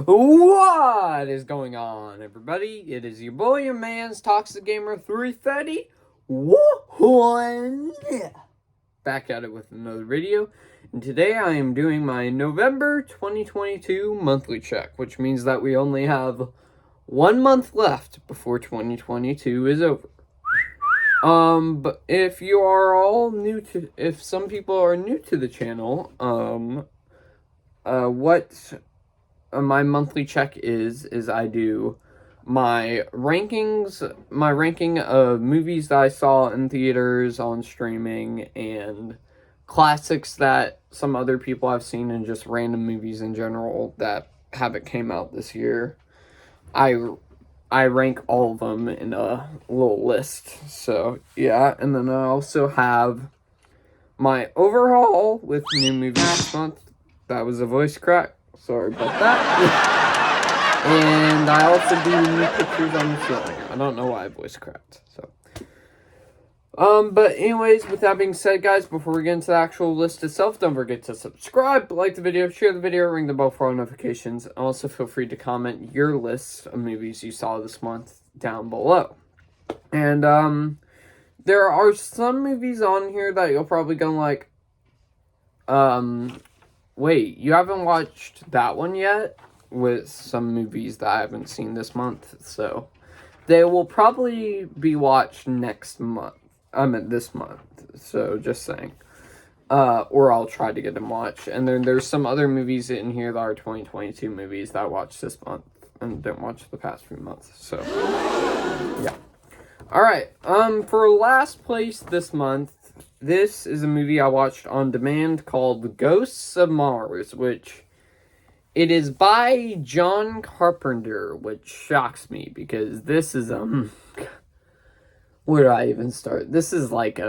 What is going on, everybody? It is your boy, your man's Toxic Gamer 330. Back at it with another video. And today I am doing my November 2022 monthly check, which means that we only have 1 month left before 2022 is over. But if you are all new to, if some people are new to the channel, what my monthly check is I do my rankings, my ranking of movies that I saw in theaters, on streaming, and classics that some other people have seen, and just random movies in general that haven't came out this year. I rank all of them in a little list. So, yeah, and then I also have my overhaul with new movies this month. That was a voice crack. Sorry about that. And I also do new pictures on the ceiling. I don't know why I voice cracked. So, but anyways, with that being said, guys, before we get into the actual list itself, don't forget to subscribe, like the video, share the video, ring the bell for all notifications. Also, feel free to comment your list of movies you saw this month down below. And, there are some movies on here that you're probably gonna like, wait, you haven't watched that one yet? With some movies that I haven't seen this month, so they will probably be watched next month. This month, so just saying. Or I'll try to get them watched. And then there's some other movies in here that are 2022 movies that I watched this month and didn't watch the past few months, so yeah. Alright, for last place this month, this is a movie I watched on demand called Ghosts of Mars, which it is by John Carpenter, which shocks me because this is, where do I even start? This is like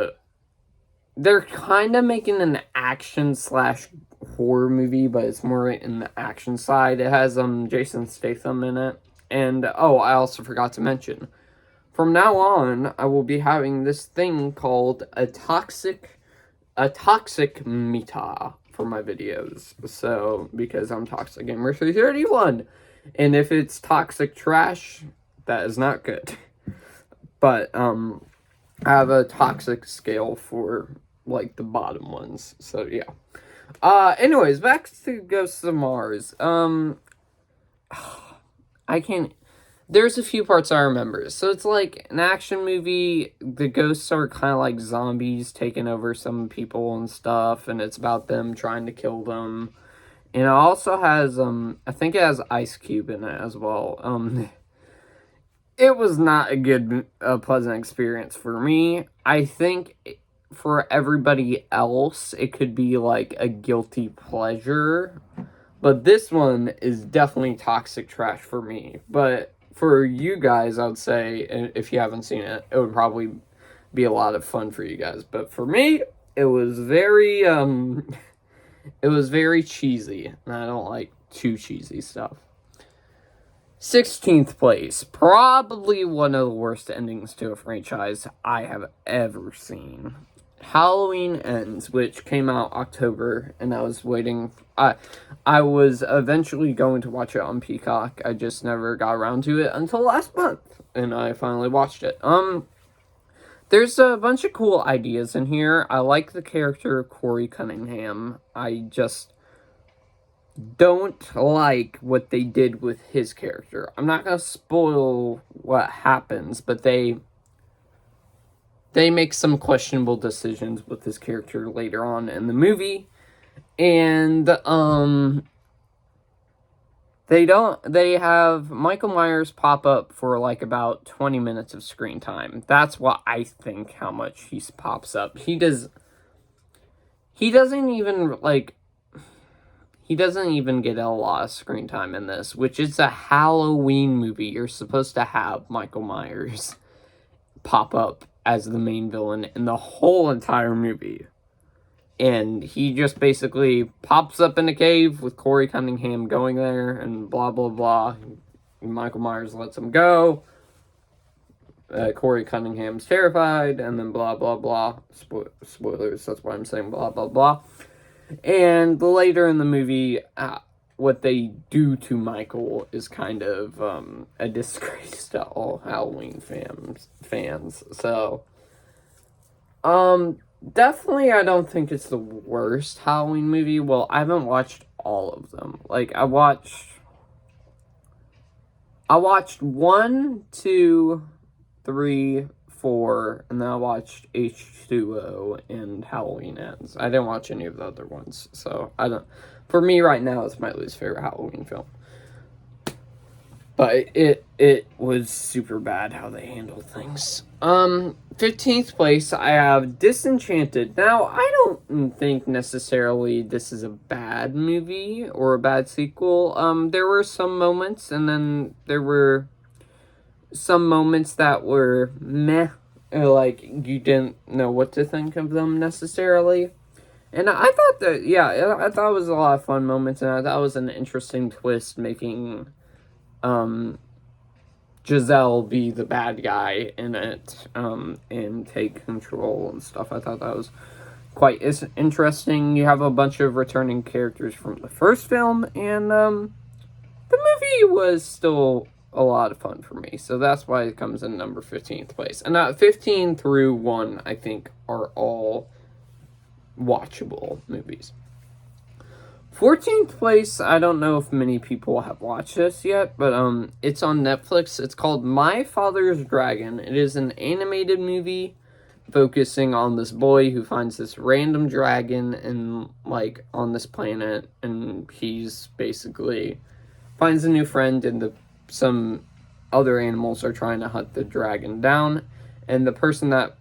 they're kind of making an action / horror movie, but it's more in the action side. It has, Jason Statham in it. And, oh, I also forgot to mention, from now on, I will be having this thing called a toxic meter for my videos. So, because I'm Toxic Gamer 331. And if it's toxic trash, that is not good. But, I have a toxic scale for, like, the bottom ones. So, yeah. Anyways, back to Ghosts of Mars. There's a few parts I remember. So, it's like an action movie. The ghosts are kind of like zombies taking over some people and stuff. And it's about them trying to kill them. And it also has, I think it has Ice Cube in it as well. It was not a pleasant experience for me. I think for everybody else, it could be like a guilty pleasure. But this one is definitely toxic trash for me. But for you guys, I would say, if you haven't seen it, it would probably be a lot of fun for you guys. But for me, it was very, it was very cheesy. And I don't like too cheesy stuff. 16th place, probably one of the worst endings to a franchise I have ever seen. Halloween Ends, which came out October, and I was waiting. I was eventually going to watch it on Peacock. I just never got around to it until last month, and I finally watched it. There's a bunch of cool ideas in here. I like the character of Corey Cunningham. I just don't like what they did with his character. I'm not gonna spoil what happens, but they make some questionable decisions with his character later on in the movie. And they have Michael Myers pop up for like about 20 minutes of screen time. That's what I think how much he pops up. He doesn't even get a lot of screen time in this, which is a Halloween movie. You're supposed to have Michael Myers pop up as the main villain in the whole entire movie. And he just basically pops up in a cave with Corey Cunningham going there and blah, blah, blah. And Michael Myers lets him go. Corey Cunningham's terrified, and then blah, blah, blah. Spoilers, that's why I'm saying blah, blah, blah. And later in the movie, what they do to Michael is kind of a disgrace to all Halloween fans. So, definitely I don't think it's the worst Halloween movie. Well, I haven't watched all of them. Like, I watched 1, 2, 3, 4, and then I watched H2O and Halloween Ends. I didn't watch any of the other ones, so I don't. For me, right now, it's my least favorite Halloween film. But it was super bad how they handled things. 15th place, I have Disenchanted. Now, I don't think necessarily this is a bad movie or a bad sequel. There were some moments, and then there were some moments that were meh, like you didn't know what to think of them necessarily. And I thought that, yeah, I thought it was a lot of fun moments, and I thought it was an interesting twist making Giselle be the bad guy in it, and take control and stuff. I thought that was quite interesting. You have a bunch of returning characters from the first film, and the movie was still a lot of fun for me. So that's why it comes in number 15th place. And 15 through 1, I think, are all watchable movies. 14th place, I don't know if many people have watched this yet, but it's on Netflix. It's called My Father's Dragon. It is an animated movie focusing on this boy who finds this random dragon and like on this planet, and he's basically finds a new friend, and some other animals are trying to hunt the dragon down, and the person that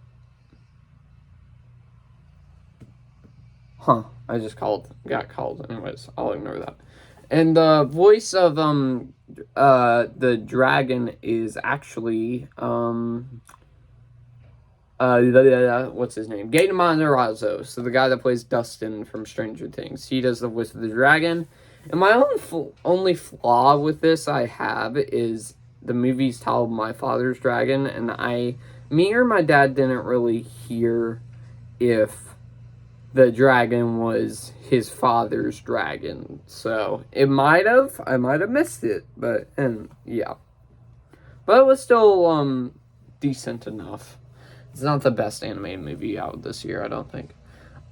I just got called. Anyways, I'll ignore that. And the voice of the dragon is actually what's his name? Gaten Matarazzo. So the guy that plays Dustin from Stranger Things. He does the voice of the dragon. And my only flaw with this I have is the movie's titled My Father's Dragon, and me or my dad didn't really hear if the dragon was his father's dragon. So I might have missed it, but yeah. But it was still decent enough. It's not the best animated movie out this year, I don't think.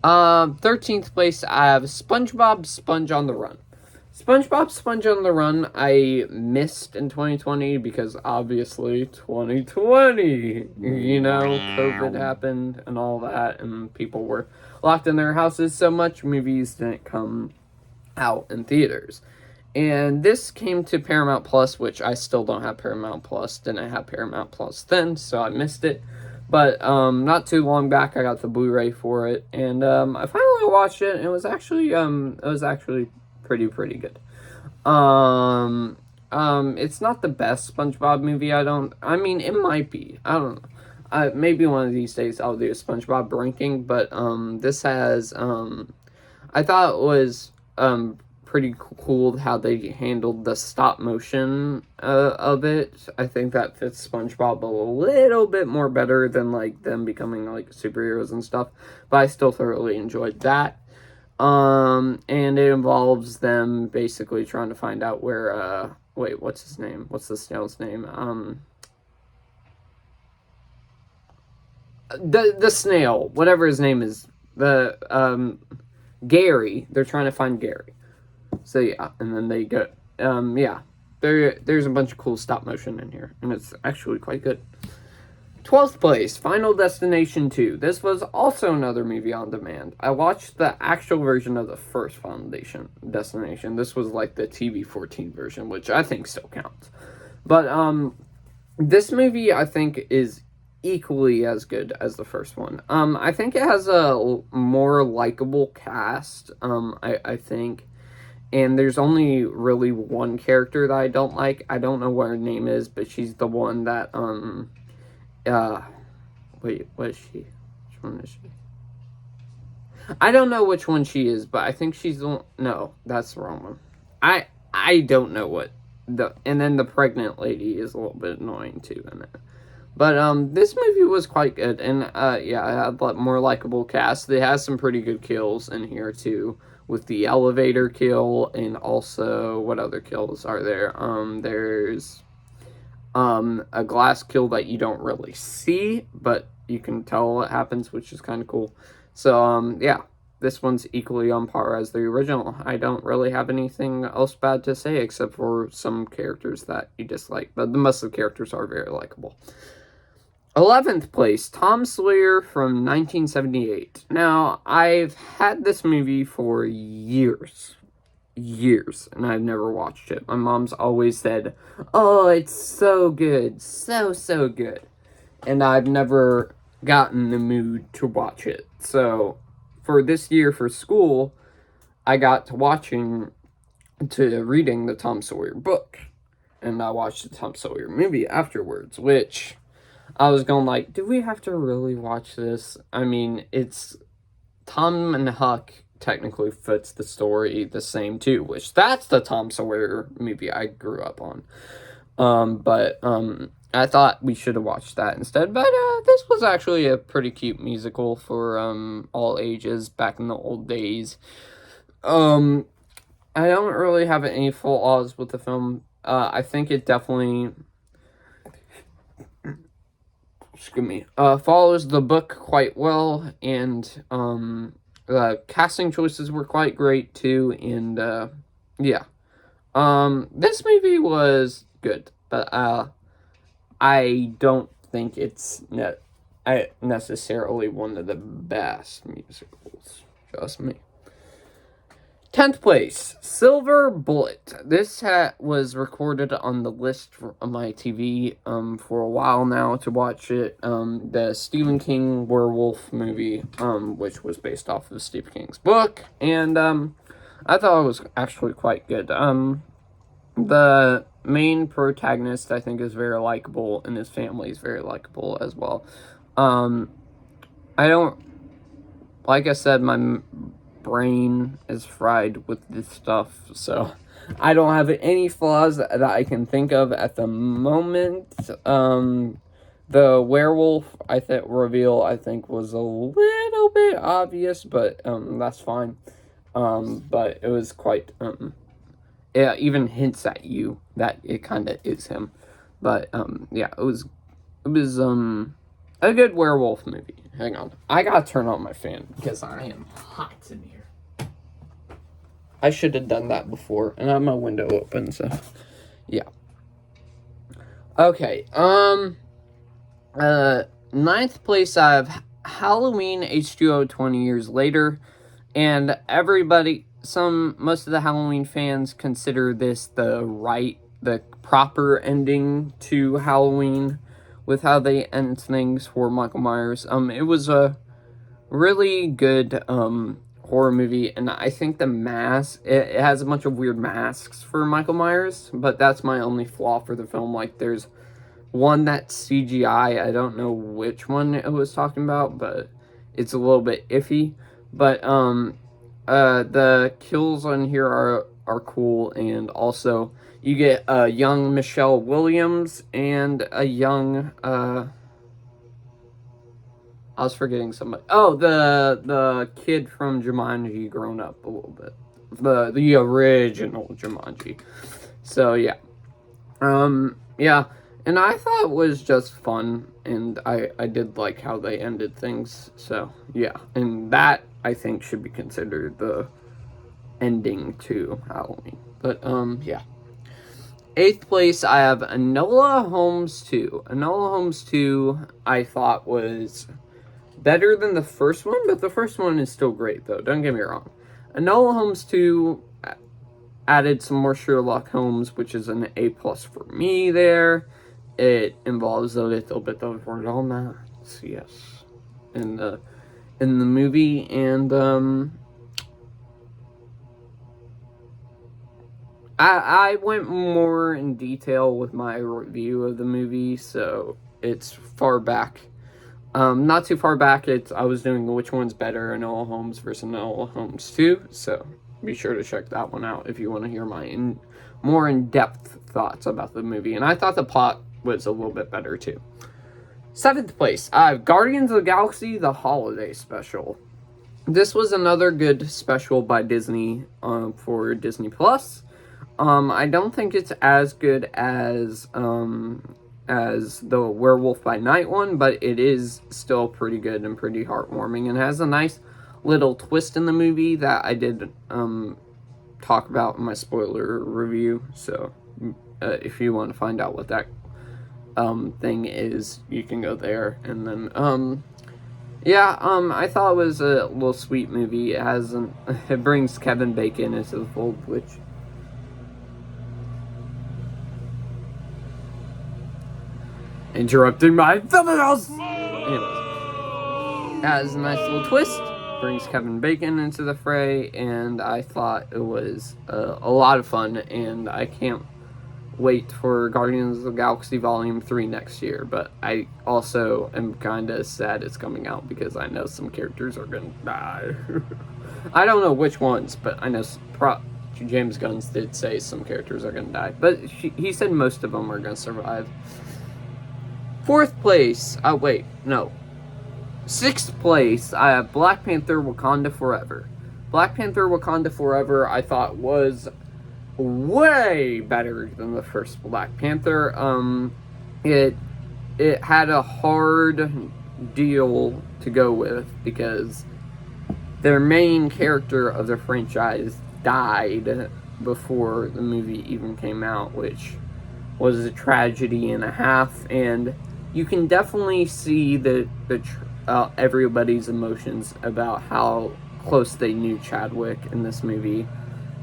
13th place, I have SpongeBob Sponge on the Run. SpongeBob Sponge on the Run I missed in 2020 because obviously 2020, COVID happened and all that, and people were locked in their houses so much, movies didn't come out in theaters. And this came to Paramount Plus, which I still don't have Paramount Plus. Didn't have Paramount Plus then, so I missed it. But not too long back, I got the Blu-ray for it, and I finally watched it, and it was actually pretty good. It's not the best SpongeBob movie. It might be. I don't know. Maybe one of these days I'll do a SpongeBob ranking, but this has I thought it was pretty cool how they handled the stop motion of it. I think that fits SpongeBob a little bit more better than like them becoming like superheroes and stuff, but I still thoroughly enjoyed that. And it involves them basically trying to find out where what's his name? What's the snail's name? The snail, whatever his name is, Gary. They're trying to find Gary. So yeah, and then they get there's a bunch of cool stop motion in here, and it's actually quite good. 12th place, Final Destination 2. This was also another movie on demand. I watched the actual version of the first Final Destination. This was like the TV-14 version, which I think still counts. But this movie I think is equally as good as the first one. I think it has a more likable cast, I think. And there's only really one character that I don't like. I don't know what her name is, but she's the one that, wait, what is she? Which one is she? I don't know which one she is, but I think she's the one. No, that's the wrong one. I don't know what and then the pregnant lady is a little bit annoying too in it. But, this movie was quite good, and, it had a more likable cast. They had some pretty good kills in here, too, with the elevator kill, and also, what other kills are there? There's a glass kill that you don't really see, but you can tell what happens, which is kind of cool. So, yeah, this one's equally on par as the original. I don't really have anything else bad to say, except for some characters that you dislike, but the most of the characters are very likable. 11th place, Tom Sawyer from 1978. Now, I've had this movie for years, and I've never watched it. My mom's always said, "Oh, it's so good, so good," and I've never gotten the mood to watch it. So, for this year for school, I got to reading the Tom Sawyer book, and I watched the Tom Sawyer movie afterwards, which I was going like, do we have to really watch this? I mean, it's Tom and Huck technically fits the story the same too, which that's the Tom Sawyer movie I grew up on. But I thought we should have watched that instead. But this was actually a pretty cute musical for all ages back in the old days. I don't really have any flaws with the film. I think it definitely, excuse me, follows the book quite well, and the casting choices were quite great too, and yeah. This movie was good, but I don't think it's necessarily one of the best musicals. Just me. 10th place, Silver Bullet. This was recorded on the list on my TV for a while now to watch it. The Stephen King werewolf movie, which was based off of Stephen King's book, and I thought it was actually quite good. The main protagonist, I think, is very likable, and his family is very likable as well. Like I said, my brain is fried with this stuff, so I don't have any flaws that I can think of at the moment. The werewolf reveal I think was a little bit obvious, but that's fine. But it was quite it even hints at you that it kind of is him. But yeah, it was a good werewolf movie. Hang on, I gotta turn on my fan because I am hot in here. I should have done that before, and I have my window open, so yeah. Okay, 9th place, I have Halloween H2O 20 years later, and most of the Halloween fans consider this the proper ending to Halloween with how they end things for Michael Myers. It was a really good horror movie, and I think the mask, it has a bunch of weird masks for Michael Myers, but that's my only flaw for the film. Like, there's one that's CGI, I don't know which one it was talking about, but it's a little bit iffy. But the kills on here are cool, and also you get a young Michelle Williams and a young I was forgetting somebody. Oh, the kid from Jumanji grown up a little bit. The original Jumanji. So yeah. Yeah. And I thought it was just fun, and I did like how they ended things. So yeah. And that, I think, should be considered the ending to Halloween. But yeah. 8th place, I have Enola Holmes 2. Enola Holmes 2, I thought was better than the first one, but the first one is still great, though. Don't get me wrong. Enola Holmes 2 added some more Sherlock Holmes, which is an A+ for me there. It involves a little bit of romance, yes, in the movie, and I went more in detail with my review of the movie, so it's far back. Not too far back, I was doing which one's better, Enola Holmes versus Enola Holmes 2, so be sure to check that one out if you want to hear my more in-depth thoughts about the movie. And I thought the plot was a little bit better too. 7th place, I have Guardians of the Galaxy, the Holiday Special. this was another good special by Disney for Disney Plus. I don't think it's as good as the Werewolf by Night one, but it is still pretty good and pretty heartwarming, and has a nice little twist in the movie that I did talk about in my spoiler review. So if you want to find out what that thing is, you can go there. And then I thought it was a little sweet movie. It brings Kevin Bacon into the fold, which interrupting my thumbnails. Anyways, has a nice little twist, brings Kevin Bacon into the fray, and I thought it was a lot of fun, and I can't wait for Guardians of the Galaxy Volume 3 next year. But I also am kind of sad it's coming out, because I know some characters are going to die. I don't know which ones, but I know James Gunn did say some characters are going to die. But he said most of them are going to survive. Fourth place, sixth place, I have Black Panther Wakanda Forever. Black Panther Wakanda Forever, I thought, was way better than the first Black Panther. It had a hard deal to go with, because their main character of the franchise died before the movie even came out, which was a tragedy and a half, and you can definitely see everybody's emotions about how close they knew Chadwick in this movie.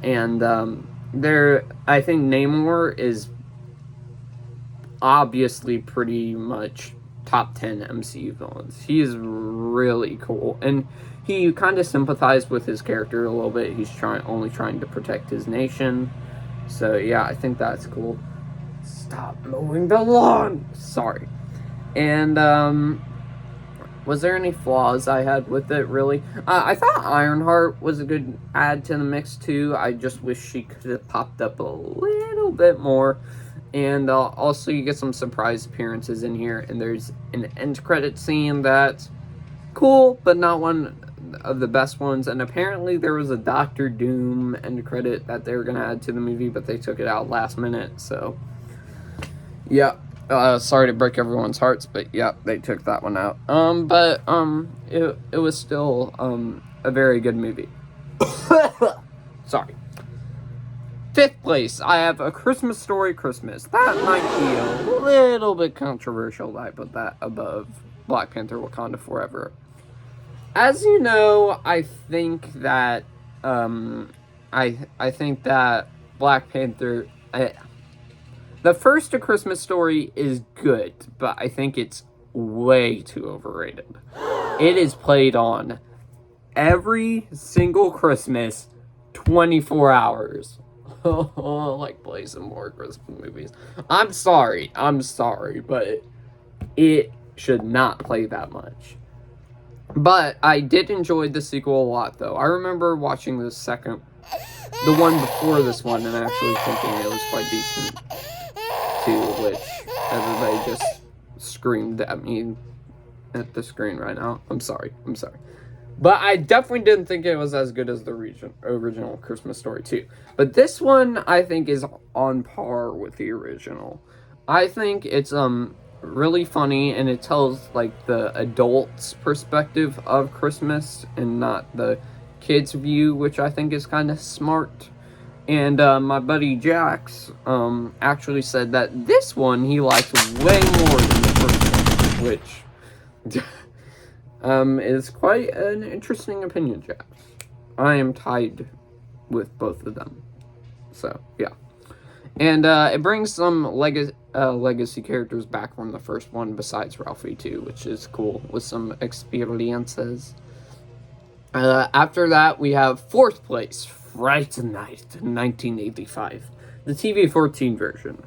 And I think Namor is obviously pretty much top 10 MCU villains. He is really cool, and he kind of sympathized with his character a little bit. He's only trying to protect his nation. So yeah, I think that's cool. Stop mowing the lawn! Sorry. And was there any flaws I had with it, really? I thought Ironheart was a good add to the mix, too. I just wish she could have popped up a little bit more. And also, you get some surprise appearances in here. And there's an end credit scene that's cool, but not one of the best ones. And apparently, there was a Doctor Doom end credit that they were going to add to the movie, but they took it out last minute. So, yeah. Sorry to break everyone's hearts, but yeah, they took that one out. It was still a very good movie. Sorry. Fifth place, I have A Christmas Story Christmas. That might be a little bit controversial that I put that above Black Panther Wakanda Forever. As you know, I think that I think that Black Panther. The first A Christmas Story is good, but I think it's way too overrated. It is played on every single Christmas, 24 hours. Like, play some more Christmas movies. I'm sorry, but it should not play that much. But I did enjoy the sequel a lot, though. I remember watching the one before this one, and actually thinking it was quite decent. To which everybody just screamed at me at the screen right now. I'm sorry. But I definitely didn't think it was as good as the original Christmas Story 2. But this one, I think, is on par with the original. I think it's really funny, and it tells, like, the adult's perspective of Christmas and not the kids' view, which I think is kind of smart. And my buddy Jax actually said that this one he liked way more than the first one, which is quite an interesting opinion, Jax. I am tied with both of them. So, yeah. And it brings some legacy characters back from the first one besides Ralphie, too, which is cool, with some experiences. After that, we have fourth place, Fright Night, 1985. The TV-14 version.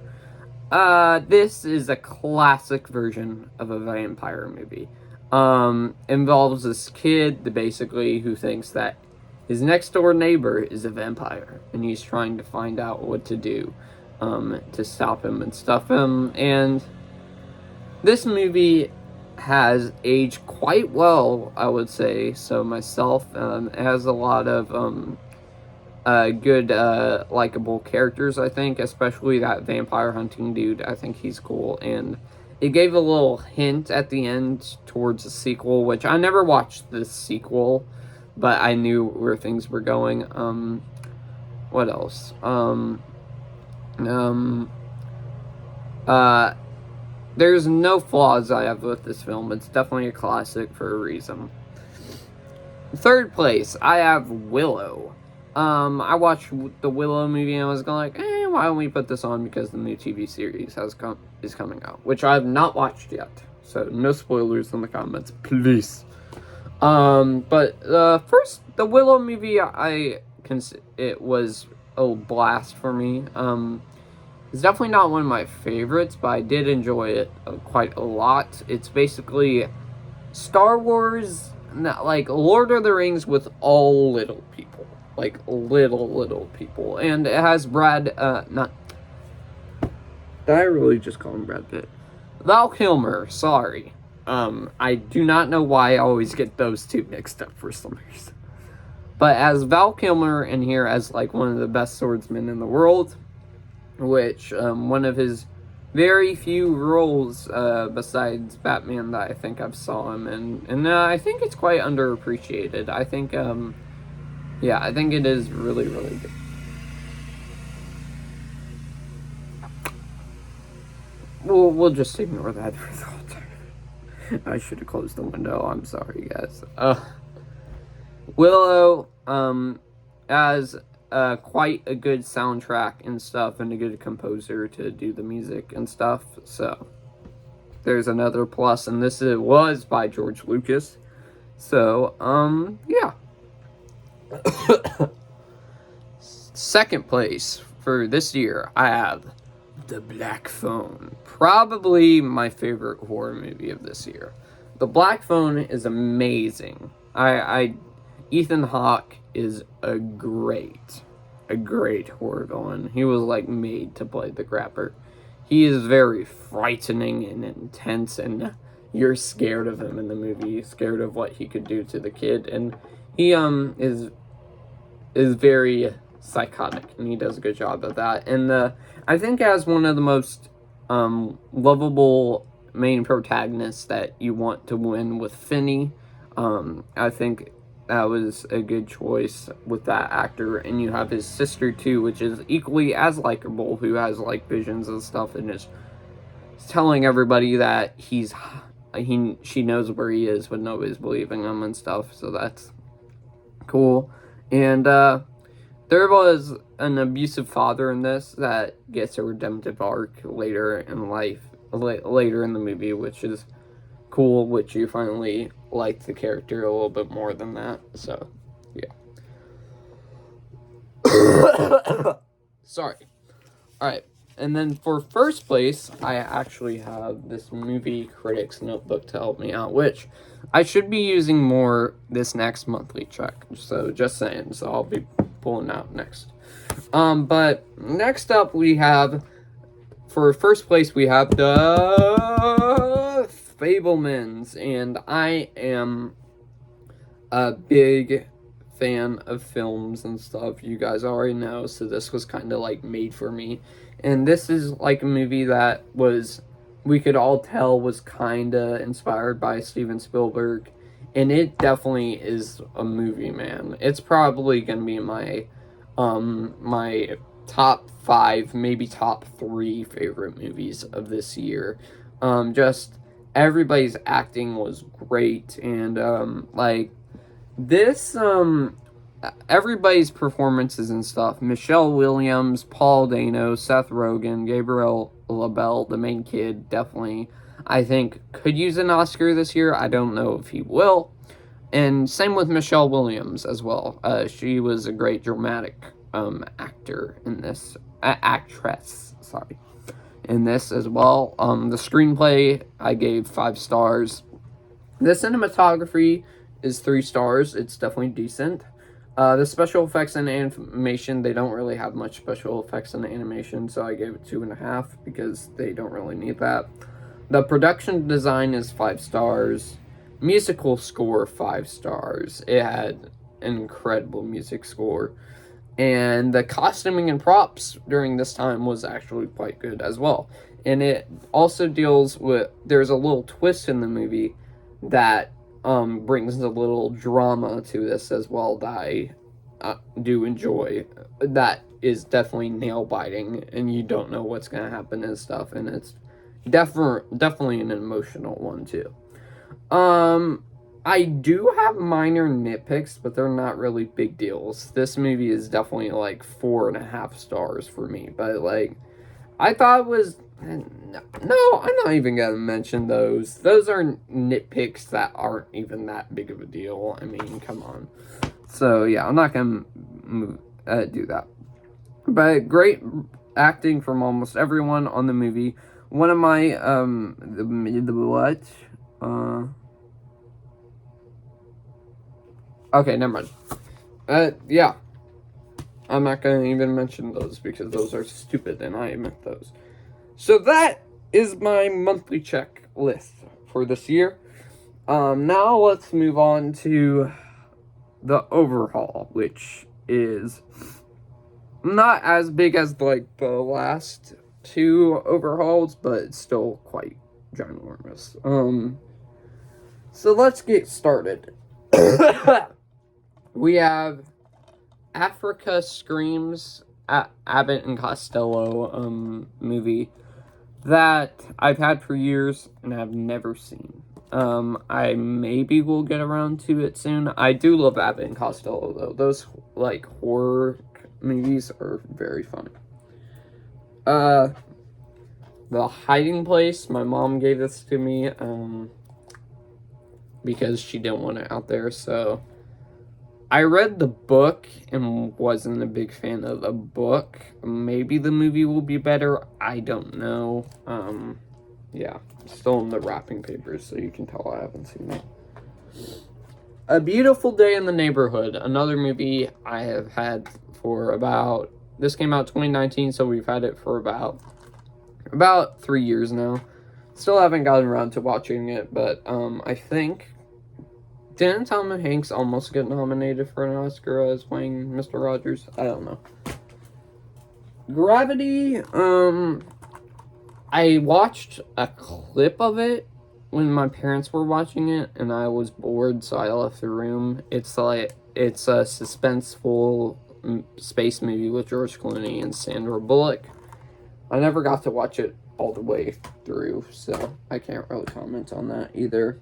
This is a classic version of a vampire movie. Involves this kid who thinks that his next door neighbor is a vampire, and he's trying to find out what to do to stop him and stuff him. And this movie has aged quite well, I would say so myself. It has a lot of good, likable characters, I think, especially that vampire hunting dude. I think he's cool, and it gave a little hint at the end towards a sequel, which I never watched this sequel, but I knew where things were going. What else? Uh, there's no flaws I have with this film. It's definitely a classic for a reason. Third place, I have Willow. I watched the Willow movie and I was going like, why don't we put this on because the new TV series is coming out, which I have not watched yet. So no spoilers in the comments, please. But first, the Willow movie, it was a blast for me. It's definitely not one of my favorites, but I did enjoy it quite a lot. It's basically Star Wars, like Lord of the Rings with all little people. Like little people. And it has Did I really just call him Brad Pitt? Val Kilmer, sorry. I do not know why I always get those two mixed up for some reason. But as Val Kilmer in here as like one of the best swordsmen in the world, which one of his very few roles besides Batman that I think I've saw him in, and I think it's quite underappreciated. I think I think it is really good. We'll just ignore that for the whole time. I should have closed the window. I'm sorry, guys. Willow as quite a good soundtrack and stuff, and a good composer to do the music and stuff. So there's another plus, and this was by George Lucas. So yeah. Second place for this year, I have The Black Phone. Probably my favorite horror movie of this year. The Black Phone is amazing. Ethan Hawke is a great horror villain. He was like made to play the Grapper. He is very frightening and intense, and you're scared of him in the movie, scared of what he could do to the kid, and he is very psychotic, and he does a good job of that. And I think as one of the most lovable main protagonists that you want to win with Finney, I think that was a good choice with that actor. And you have his sister too, which is equally as likable, who has like visions and stuff, and is telling everybody that she knows where he is, but nobody's believing him and stuff. So that's cool. And there was an abusive father in this that gets a redemptive arc later in life, later in the movie, which is cool, which you finally like the character a little bit more than that. So, yeah. Sorry. Alright, and then for first place, I actually have this movie critics notebook to help me out, which I should be using more this next monthly check. So, just saying. So, I'll be pulling out next. But next up we have, for first place, we have the Fabelmans, and I am a big fan of films and stuff. You guys already know, so this was kind of like made for me. And this is like a movie that we could all tell was kind of inspired by Steven Spielberg, and it definitely is a movie, man. It's probably gonna be my my top 5, maybe top 3 favorite movies of this year. Just everybody's acting was great, and like this everybody's performances and stuff. Michelle Williams, Paul Dano, Seth Rogen, Gabriel LaBelle, the main kid, definitely I think could use an Oscar this year. I don't know if he will. And same with Michelle Williams as well. She was a great dramatic actor in this. Actress, sorry. In this as well. The screenplay, I gave 5 stars. The cinematography is 3 stars. It's definitely decent. The special effects and animation, they don't really have much special effects and animation, so I gave it 2.5 because they don't really need that. The production design is 5 stars. Musical score, 5 stars. It had an incredible music score. And the costuming and props during this time was actually quite good as well. And it also deals with, there's a little twist in the movie that brings a little drama to this as well that I do enjoy. That is definitely nail biting, and you don't know what's going to happen and stuff. And it's definitely an emotional one too. I do have minor nitpicks, but they're not really big deals. This movie is definitely like 4.5 stars for me, but like, I thought it was, no, I'm not even gonna mention those. Those are nitpicks that aren't even that big of a deal. I mean, come on. So yeah, I'm not gonna do that. But great acting from almost everyone on the movie. One of my, okay, never mind. Yeah. I'm not going to even mention those because those are stupid and I admit those. So that is my monthly check list for this year. Now let's move on to the overhaul, which is not as big as like the last 2 overhauls, but it's still quite ginormous. So let's get started. We have Africa Screams, Abbott and Costello movie that I've had for years and have never seen. I maybe will get around to it soon. I do love Abbott and Costello though. Those like horror movies are very funny. The Hiding Place, my mom gave this to me because she didn't want it out there, so I read the book and wasn't a big fan of the book. Maybe the movie will be better. I don't know. Yeah, still in the wrapping papers, so you can tell I haven't seen it. A Beautiful Day in the Neighborhood, another movie I have had for about, this came out 2019, so we've had it for about 3 years now. Still haven't gotten around to watching it, but I think, didn't Tom Hanks almost get nominated for an Oscar as playing Mr. Rogers? I don't know. Gravity, I watched a clip of it when my parents were watching it, and I was bored, so I left the room. It's a suspenseful space movie with George Clooney and Sandra Bullock. I never got to watch it all the way through, so I can't really comment on that either.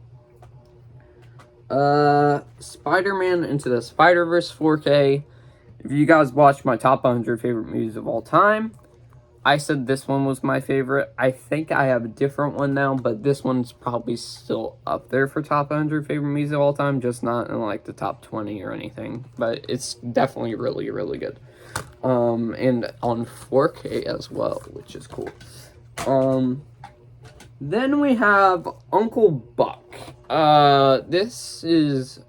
Spider-Man Into the Spider-Verse 4K. If you guys watched my top 100 favorite movies of all time, I said this one was my favorite. I think I have a different one now, but this one's probably still up there for top 100 favorite movies of all time, just not in like the top 20 or anything, but it's definitely really, really good. And on 4K as well, which is cool. Then we have Uncle Buck. This is,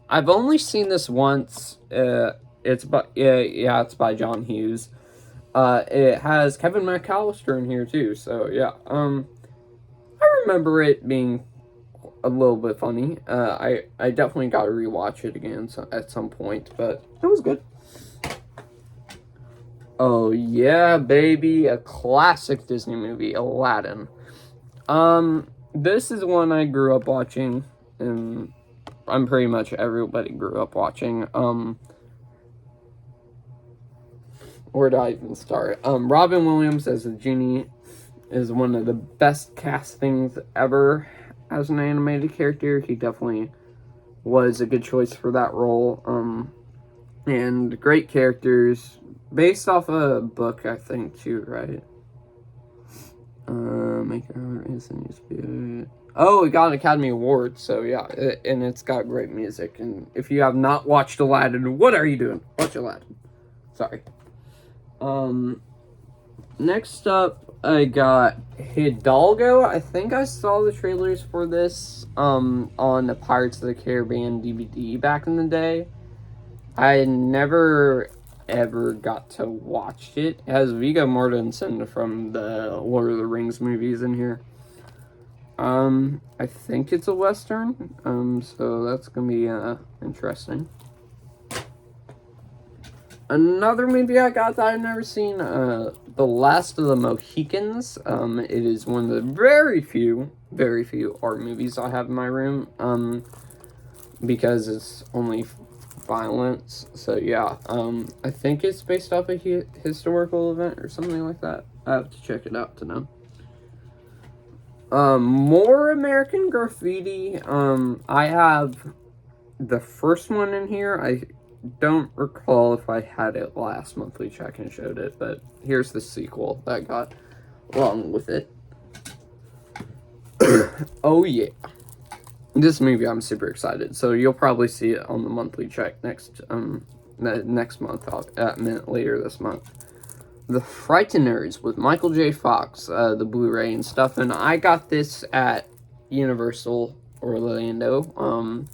I've only seen this once. It's by John Hughes. It has Kevin McAllister in here too, so yeah. I remember it being a little bit funny. I definitely got to rewatch it again at some point, but it was good. Oh yeah, baby, a classic Disney movie, Aladdin. This is one I grew up watching, and I'm pretty much everybody grew up watching. Where do I even start? Robin Williams as a genie is one of the best castings ever as an animated character. He definitely was a good choice for that role. And great characters, based off a book, I think, too, right? Oh, it got an Academy Award, so yeah, and it's got great music. And if you have not watched Aladdin, what are you doing? Watch Aladdin. Sorry. Next up, I got Hidalgo. I think I saw the trailers for this on the Pirates of the Caribbean DVD back in the day. I never ever got to watch it. It has Viggo Mortensen from the Lord of the Rings movies in here. I think it's a Western, so that's gonna be, interesting. Another movie I got that I've never seen, The Last of the Mohicans. It is one of the very few art movies I have in my room, because it's only violence. So yeah, I think it's based off a historical event or something like that. I have to check it out to know. More American Graffiti. I have the first one in here. I don't recall if I had it last monthly check and showed it, but here's the sequel that got along with it. Oh yeah. This movie I'm super excited. So you'll probably see it on the monthly check next month, a minute later this month. The Frighteners with Michael J. Fox, the Blu-ray and stuff, and I got this at Universal Orlando,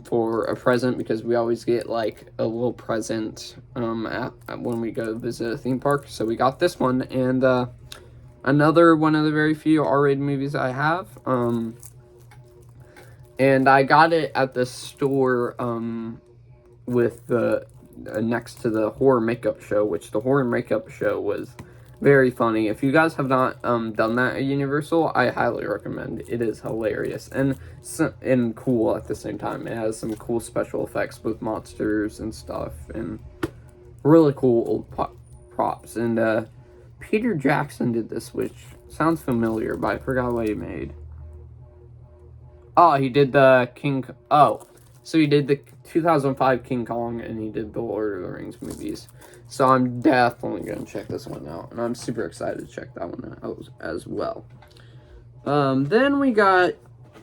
for a present, because we always get like a little present when we go visit a theme park. So we got this one, and another one of the very few R-rated movies I have. And I got it at the store with the next to the horror makeup show, which the horror makeup show was very funny. If you guys have not done that at Universal, I highly recommend. It is hilarious and cool at the same time. It has some cool special effects with monsters and stuff, and really cool old props. And Peter Jackson did this, which sounds familiar, but I forgot what he made. Oh, he did the so he did the 2005 King Kong, and he did the Lord of the Rings movies. So I'm definitely going to check this one out, and I'm super excited to check that one out as well. Then we got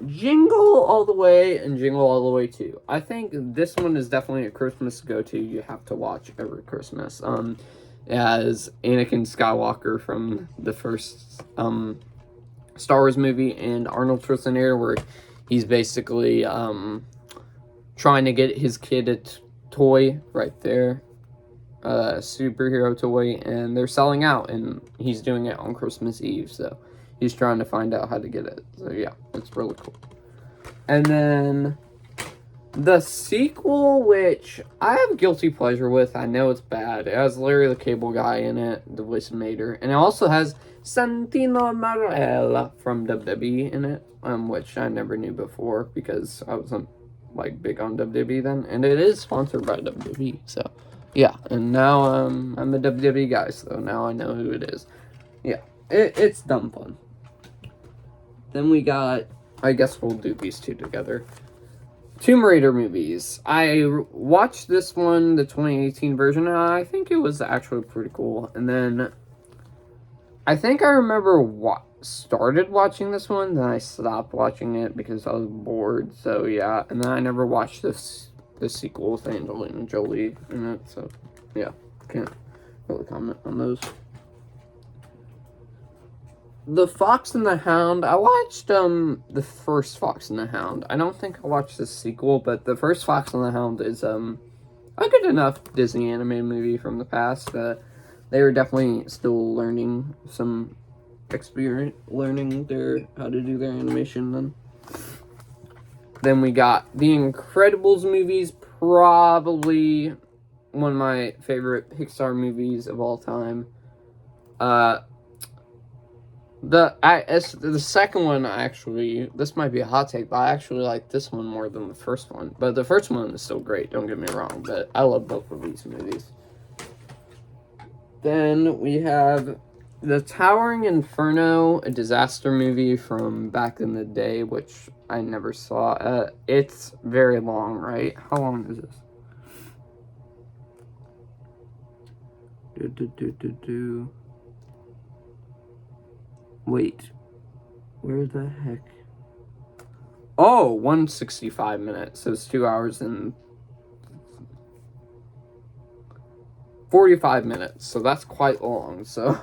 Jingle All the Way and Jingle All the Way 2. I think this one is definitely a Christmas go-to. You have to watch every Christmas. As Anakin Skywalker from the first Star Wars movie, and Arnold Schwarzenegger, where he's basically trying to get his kid a toy right there, a superhero toy, and they're selling out, and he's doing it on Christmas Eve, so he's trying to find out how to get it. So yeah, it's really cool. And then the sequel, which I have a guilty pleasure with, I know it's bad. It has Larry the Cable Guy in it, the voice of Mater, and it also has Santino Marella from WWE in it, which I never knew before because I wasn't like big on WWE then, and it is sponsored by WWE, so yeah. And now I'm a WWE guy, so now I know who it is. Yeah, it's dumb fun. Then we got, I guess we'll do these two together, Tomb Raider movies. I watched this one, the 2018 version, and I think it was actually pretty cool. And then I think I remember started watching this one, then I stopped watching it because I was bored. So yeah, and then I never watched the sequel with Angelina Jolie in it. So yeah, can't really comment on those. The Fox and the Hound. I watched the first Fox and the Hound. I don't think I watched the sequel, but the first Fox and the Hound is a good enough Disney animated movie from the past. They were definitely still learning some experience, learning how to do their animation. Then we got the Incredibles movies, probably one of my favorite Pixar movies of all time. The second one, actually, this might be a hot take, but I actually like this one more than the first one. But the first one is still great, don't get me wrong, but I love both of these movies. Then we have The Towering Inferno, a disaster movie from back in the day, which I never saw. It's very long, right? How long is this? Wait, where the heck? Oh, 165 minutes. So it's 2 hours and 45 minutes. So that's quite long. So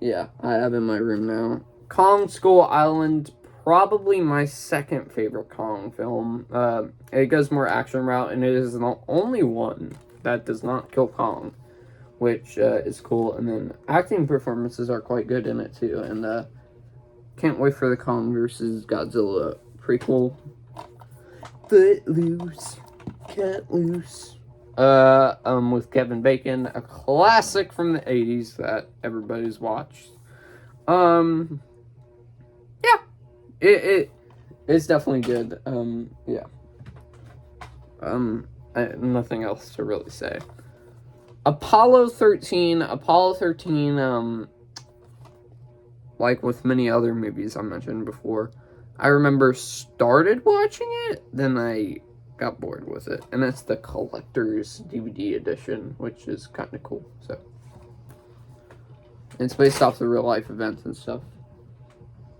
yeah, I have it in my room now. Kong Skull Island, probably my second favorite Kong film. It goes more action route, and it is the only one that does not kill Kong, which is cool. And then acting performances are quite good in it too. And Can't wait for the Kong versus Godzilla prequel. Footloose, cut loose. With Kevin Bacon, a classic from the 80s that everybody's watched. Yeah, it's definitely good. Yeah. Nothing else to really say. Apollo 13, like with many other movies I mentioned before, I remember started watching it, then I got bored with it. And it's the collector's DVD edition, which is kind of cool. So it's based off the real life events and stuff.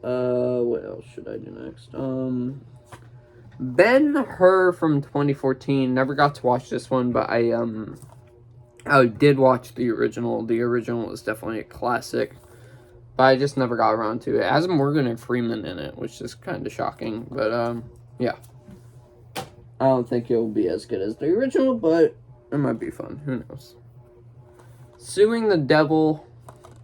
What else should I do next? Ben-Hur from 2014. Never got to watch this one, but I did watch the original. The original is definitely a classic, but I just never got around to it. It has Morgan and Freeman in it, which is kind of shocking, but yeah. I don't think it'll be as good as the original, but it might be fun. Who knows? Suing the Devil,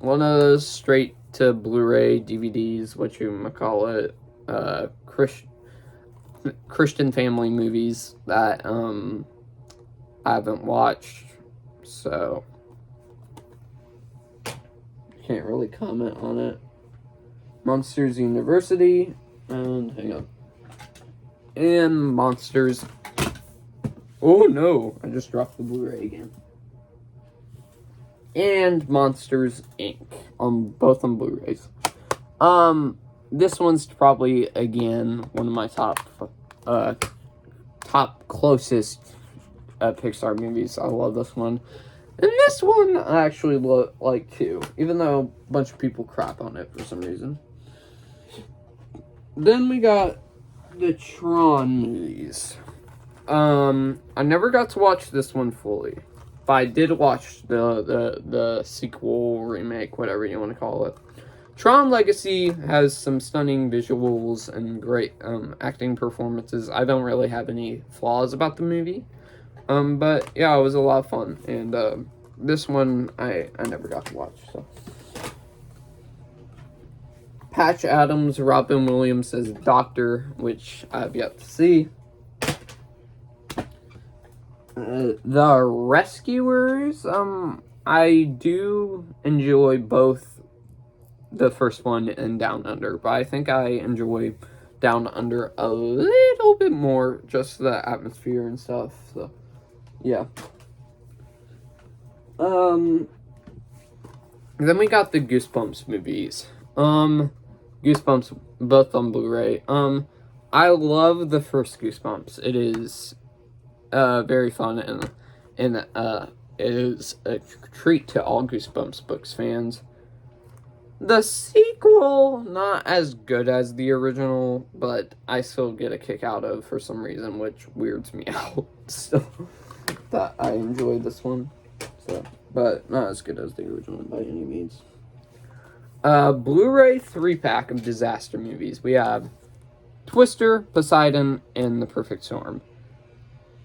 one of those straight to Blu-ray DVDs, what you might call it, Christian family movies that I haven't watched, so can't really comment on it. Monsters University, and hang on. And Monsters. Oh no, I just dropped the Blu-ray again. And Monsters Inc. Both on Blu-rays. This one's probably again one of my top closest Pixar movies. I love this one. And this one I actually like too, even though a bunch of people crap on it for some reason. Then we got the Tron movies. I never got to watch this one fully, but I did watch the sequel, remake, whatever you want to call it. Tron Legacy has some stunning visuals and great acting performances. I don't really have any flaws about the movie. But yeah, it was a lot of fun. And this one I never got to watch. So Patch Adams, Robin Williams as Doctor, which I have yet to see. The Rescuers, I do enjoy both the first one and Down Under, but I think I enjoy Down Under a little bit more, just the atmosphere and stuff, so, yeah. Then we got the Goosebumps movies. Goosebumps, both on Blu-ray. I love the first Goosebumps. It is very fun, and it is a treat to all Goosebumps books fans. The sequel, not as good as the original, but I still get a kick out of for some reason, which weirds me out. So, that I enjoy this one. So, but not as good as the original by any means. Blu-ray 3-pack of disaster movies. We have Twister, Poseidon, and The Perfect Storm.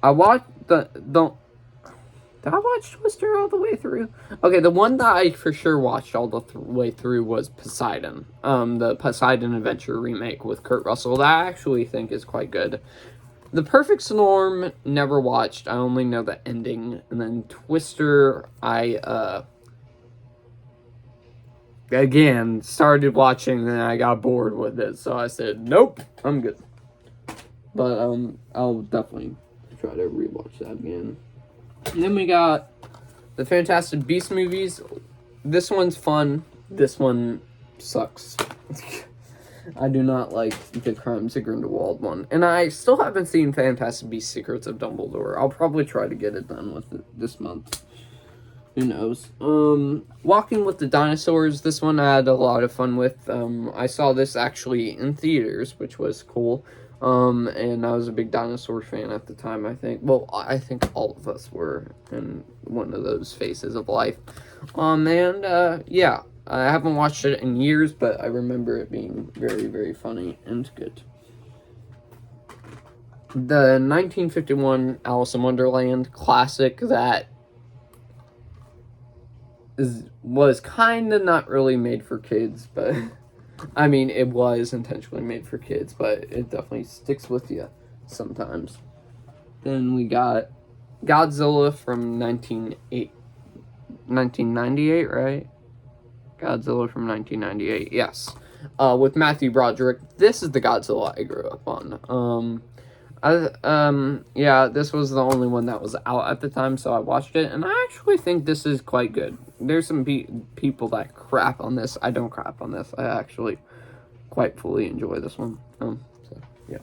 I watched Did I watch Twister all the way through? Okay, the one that I for sure watched all the way through was Poseidon. The Poseidon Adventure remake with Kurt Russell. That I actually think is quite good. The Perfect Storm, never watched. I only know the ending. And then Twister, I, again, started watching, and then I got bored with it. So I said, nope, I'm good. But, I'll definitely try to rewatch that again. And then we got the Fantastic Beasts movies. This one's fun. This one sucks. I do not like the Crimes of Grindelwald one. And I still haven't seen Fantastic Beasts Secrets of Dumbledore. I'll probably try to get it done with it this month. Who knows? Walking with the Dinosaurs. This one I had a lot of fun with. I saw this actually in theaters, which was cool. And I was a big dinosaur fan at the time, I think. Well, I think all of us were in one of those phases of life. Yeah, I haven't watched it in years, but I remember it being very, very funny and good. The 1951 Alice in Wonderland classic that was kind of not really made for kids, but I mean, it was intentionally made for kids, but it definitely sticks with you sometimes. Then we got Godzilla from 1998, right? Godzilla from 1998, yes. With Matthew Broderick. This is the Godzilla I grew up on. Yeah, this was the only one that was out at the time, so I watched it, and I actually think this is quite good. There's some people that crap on this. I don't crap on this. I actually quite fully enjoy this one. So, yeah.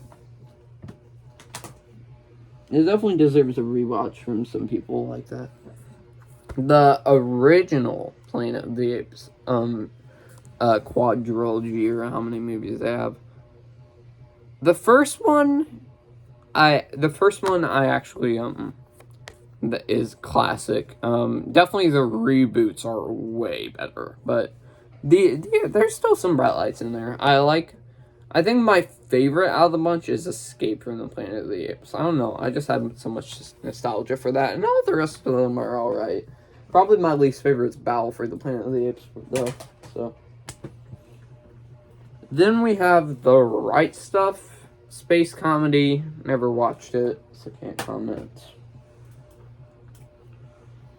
It definitely deserves a rewatch from some people like that. The original Planet of the Apes, quadrilogy, or how many movies they have. The first one I actually that is classic. Definitely the reboots are way better, but there's still some bright lights in there. I think my favorite out of the bunch is Escape from the Planet of the Apes. I don't know. I just have so much nostalgia for that, and all the rest of them are all right. Probably my least favorite is Battle for the Planet of the Apes, though. So then we have The Right Stuff. Space comedy, never watched it, so can't comment.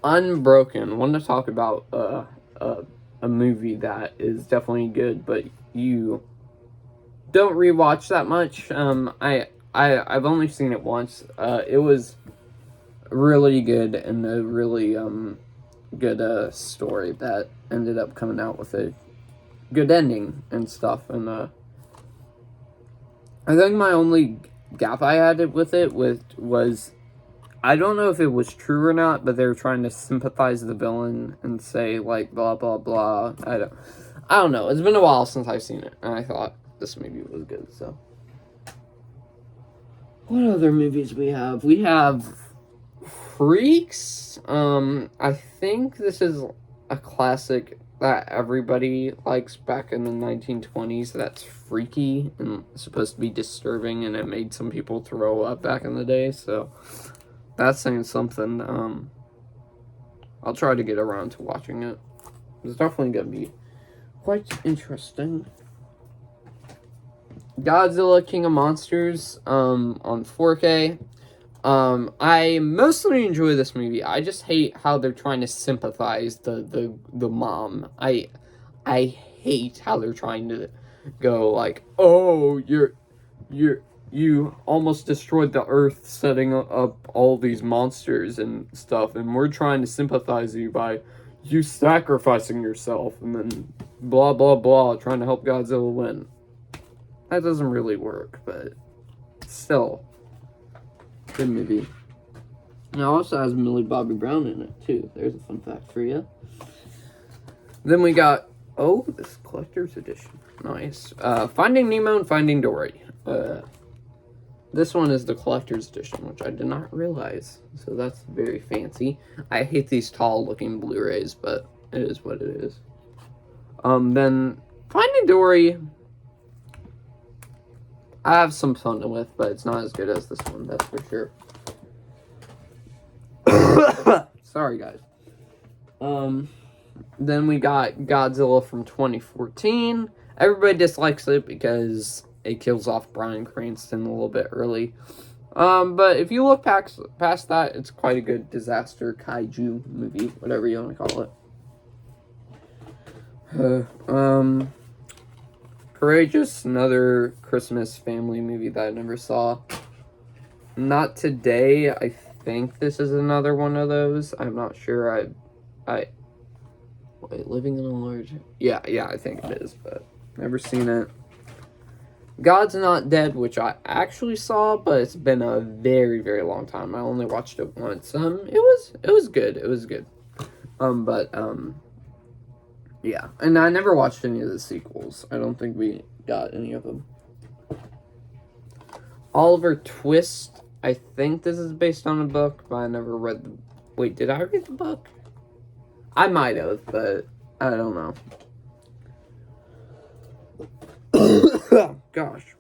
Unbroken, want to talk about a movie that is definitely good, but you don't rewatch that much. I've only seen it once. It was really good, and a really good story that ended up coming out with a good ending and stuff, and I think my only gap I had with it was I don't know if it was true or not, but they were trying to sympathize the villain and say like blah blah blah. I don't know. It's been a while since I've seen it, and I thought this movie was good. So, what other movies we have? We have Freaks. I think this is a classic that everybody likes back in the 1920s. That's freaky and supposed to be disturbing, and it made some people throw up back in the day, so that's saying something. I'll try to get around to watching it. It's definitely gonna be quite interesting. Godzilla King of Monsters on 4K. I mostly enjoy this movie. I just hate how they're trying to sympathize the mom. I hate how they're trying to go like, oh, you almost destroyed the earth setting up all these monsters and stuff, and we're trying to sympathize you by you sacrificing yourself, and then blah blah blah, trying to help Godzilla win. That doesn't really work, but still. Good movie. And it also has Millie Bobby Brown in it, too. There's a fun fact for you. Then we got, this collector's edition. Nice. Finding Nemo and Finding Dory. This one is the collector's edition, which I did not realize. So that's very fancy. I hate these tall-looking Blu-rays, but it is what it is. Then Finding Dory, I have some fun with, but it's not as good as this one, that's for sure. Sorry, guys. Then we got Godzilla from 2014. Everybody dislikes it because it kills off Bryan Cranston a little bit early. But if you look past that, it's quite a good disaster kaiju movie, whatever you want to call it. Courageous, another Christmas family movie that I never saw. Not Today, I think this is another one of those. I'm not sure. Wait, Living in a Large... Yeah, I think it is, but never seen it. God's Not Dead, which I actually saw, but it's been a very, very long time. I only watched it once. It was good. It was good. Yeah, and I never watched any of the sequels. I don't think we got any of them. Oliver Twist. I think this is based on a book, but I never read the... Wait, did I read the book? I might have, but I don't know. Gosh.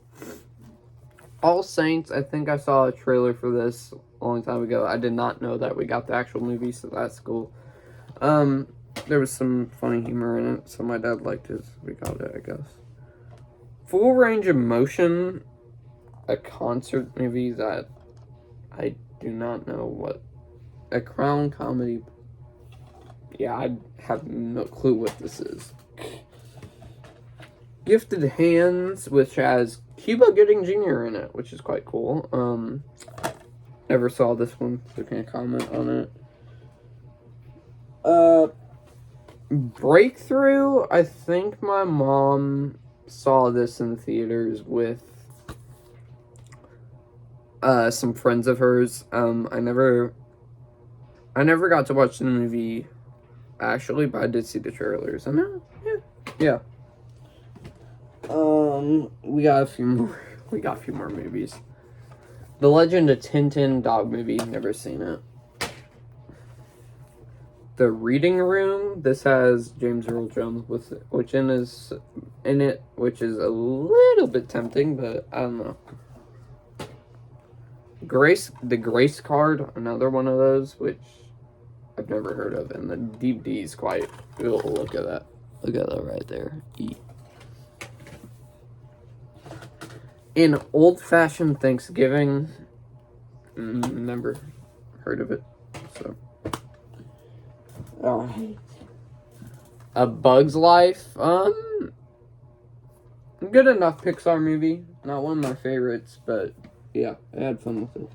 All Saints. I think I saw a trailer for this a long time ago. I did not know that we got the actual movie, so that's cool. There was some funny humor in it, so my dad liked it, so we got it, I guess. Full Range of Motion, a concert movie that I do not know what. A clown comedy. Yeah, I have no clue what this is. Gifted Hands, which has Cuba Gooding Jr. in it, which is quite cool. Never saw this one, so can't comment on it. Breakthrough, I think my mom saw this in theaters with some friends of hers. I never got to watch the movie actually, but I did see the trailers. And yeah. We got a few more movies. The Legend of Tintin dog movie, never seen it. The Reading Room, this has James Earl Jones which is a little bit tempting, but I don't know. The Grace Card, another one of those, which I've never heard of, and the DVD is quite. Oh, look at that! Look at that right there. An Old Fashioned Thanksgiving, never heard of it, so. A Bug's Life, good enough Pixar movie. Not one of my favorites, but yeah, I had fun with it.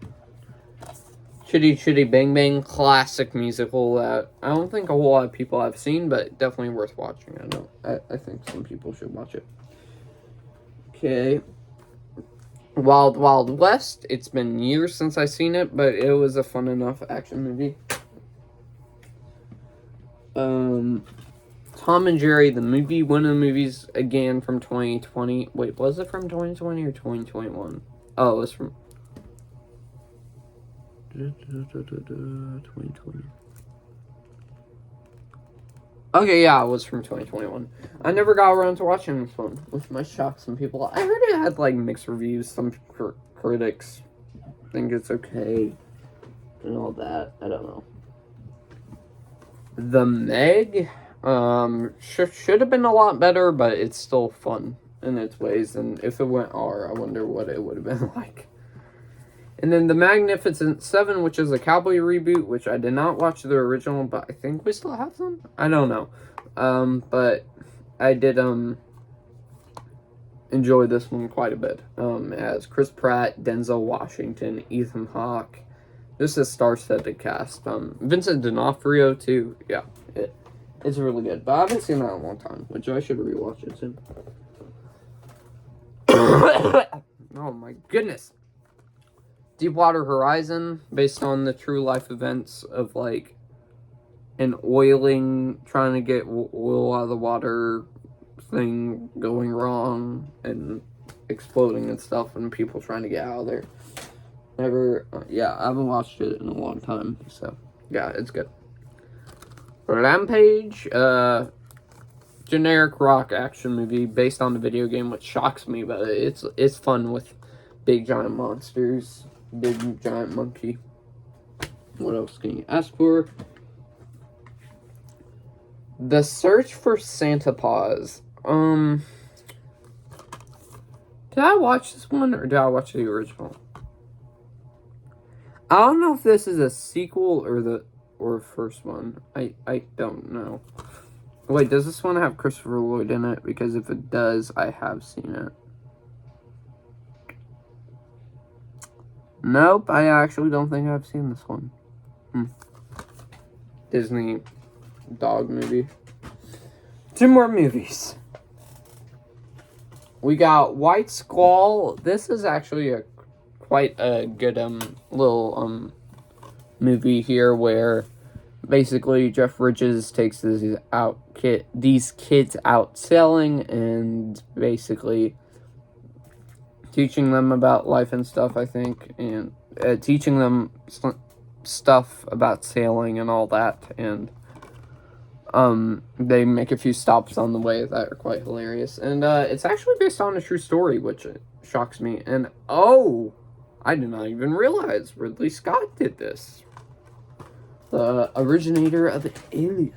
Chitty Chitty Bang Bang, classic musical that I don't think a whole lot of people have seen, but definitely worth watching. I think some people should watch it. Okay. Wild Wild West, it's been years since I've seen it, but it was a fun enough action movie. Tom and Jerry, the movie, one of the movies, again, from 2020. Wait, was it from 2020 or 2021? Oh, it was from 2020. Okay, yeah, it was from 2021. I never got around to watching this one, which might shock some people. I heard it had, like, mixed reviews. Some critics think it's okay and all that. I don't know. The Meg, should have been a lot better, but it's still fun in its ways. And if it went R, I wonder what it would have been like. And then The Magnificent Seven, which is a cowboy reboot, which I did not watch the original, but I think we still have them. I don't know. But I did enjoy this one quite a bit. It has Chris Pratt, Denzel Washington, Ethan Hawke. This is star-studded cast. Vincent D'Onofrio, too. Yeah, it's really good. But I haven't seen that in a long time, which I should rewatch it soon. Oh, my goodness. Deepwater Horizon, based on the true life events of, like, an trying to get oil out of the water thing going wrong and exploding and stuff, and people trying to get out of there. I haven't watched it in a long time, so yeah, it's good. Rampage, generic rock action movie based on the video game, which shocks me, but it's fun with big giant monsters, big giant monkey. What else can you ask for? The Search for Santa Paws. Did I watch this one or did I watch the original? I don't know if this is a sequel or first one. I don't know. Wait, does this one have Christopher Lloyd in it? Because if it does, I have seen it. Nope, I actually don't think I've seen this one. Disney dog movie. 2 more movies. We got White Squall. This is actually quite a good little movie here where basically Jeff Bridges takes these kids out sailing and basically teaching them about life and stuff, I think, and teaching them stuff about sailing and all that, and they make a few stops on the way that are quite hilarious, and it's actually based on a true story, which shocks me, and I did not even realize Ridley Scott did this. The originator of Alien.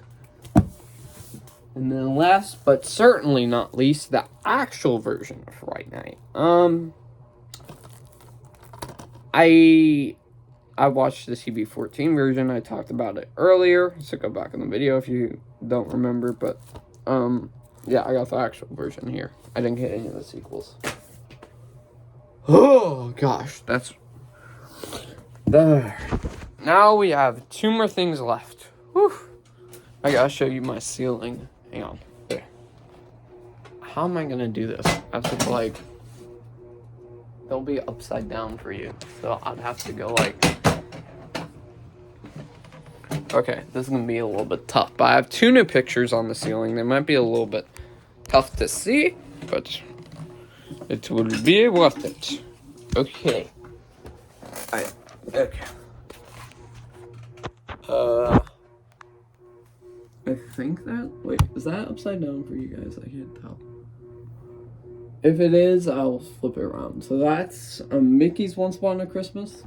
And then last, but certainly not least, the actual version of Fright Night. I watched the CB14 version. I talked about it earlier, so go back in the video if you don't remember. But yeah, I got the actual version here. I didn't get any of the sequels. Oh gosh, that's there. Now we have 2 more things left. Whew. I gotta show you my ceiling. Hang on. There. How am I gonna do this? I have to like. They'll be upside down for you, so I'd have to go like. Okay, this is gonna be a little bit tough, but I have 2 new pictures on the ceiling. They might be a little bit tough to see, but it will be worth it. Okay. Okay. I think that. Wait, is that upside down for you guys? I can't tell. If it is, I'll flip it around. So that's Mickey's Once Upon a Christmas.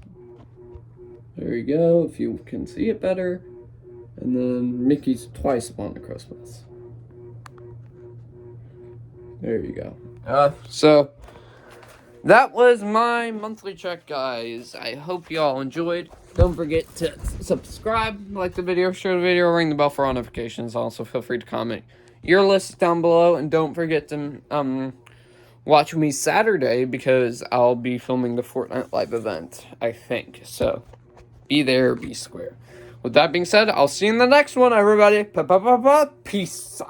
There you go, if you can see it better. And then Mickey's Twice Upon a Christmas. There you go. So that was my monthly check, guys. I hope you all enjoyed. Don't forget to subscribe, like the video, share the video, ring the bell for all notifications. Also, feel free to comment your list down below, and don't forget to watch me Saturday because I'll be filming the Fortnite live event, I think. So be there, be square. With that being said, I'll see you in the next one, everybody. Peace.